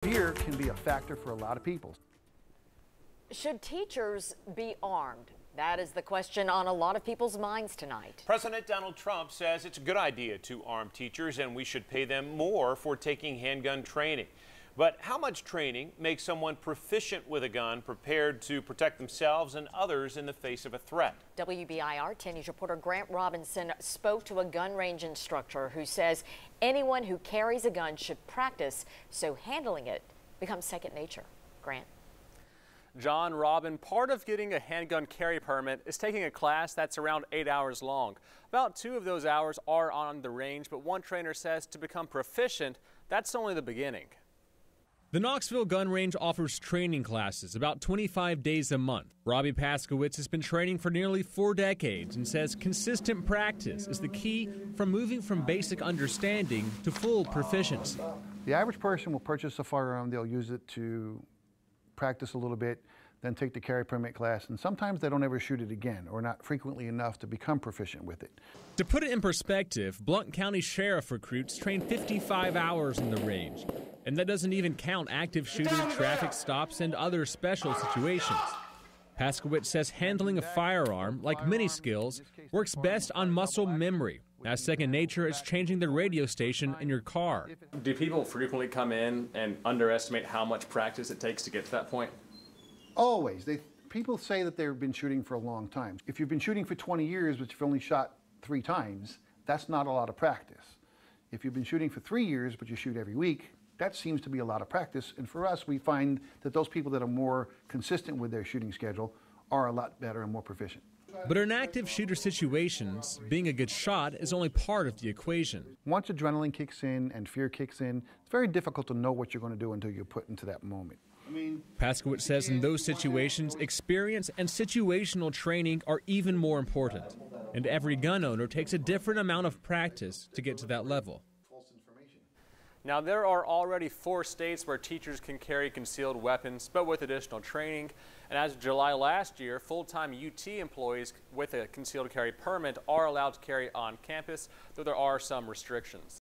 Fear can be a factor for a lot of people. Should teachers be armed? That is the question on a lot of people's minds tonight. President Donald Trump says it's a good idea to arm teachers and we should pay them more for taking handgun training. But how much training makes someone proficient with a gun, prepared to protect themselves and others in the face of a threat? WBIR 10 News reporter Grant Robinson spoke to a gun range instructor who says anyone who carries a gun should practice so handling it becomes second nature. Grant. John, Robin, part of getting a handgun carry permit is taking a class that's around 8 hours long. About 2 of those hours are on the range, but one trainer says to become proficient, that's only the beginning. The Knoxville Gun Range offers training classes about 25 days a month. Robbie Paskowitz has been training for nearly 4 decades and says consistent practice is the key from moving from basic understanding to full proficiency. The average person will purchase a firearm, they'll use it to practice a little bit, then take the carry permit class, and sometimes they don't ever shoot it again or not frequently enough to become proficient with it. To put it in perspective, Blount County Sheriff recruits train 55 hours in the range, and that doesn't even count active shooting, traffic stops, and other special situations. Paskowitz says handling a firearm, like many skills, works best on muscle memory, as second nature is changing the radio station in your car. Do people frequently come in and underestimate how much practice it takes to get to that point? Always. People say that they've been shooting for a long time. If you've been shooting for 20 years, but you've only shot 3 times, that's not a lot of practice. If you've been shooting for 3 years, but you shoot every week, that seems to be a lot of practice. And for us, we find that those people that are more consistent with their shooting schedule are a lot better and more proficient. But in active shooter situations, being a good shot is only part of the equation. Once adrenaline kicks in and fear kicks in, it's very difficult to know what you're going to do until you're put into that moment. Paskowitz says in those situations, experience and situational training are even more important. And every gun owner takes a different amount of practice to get to that level. Now, there are already 4 states where teachers can carry concealed weapons, but with additional training. And as of July last year, full-time UT employees with a concealed carry permit are allowed to carry on campus, though there are some restrictions.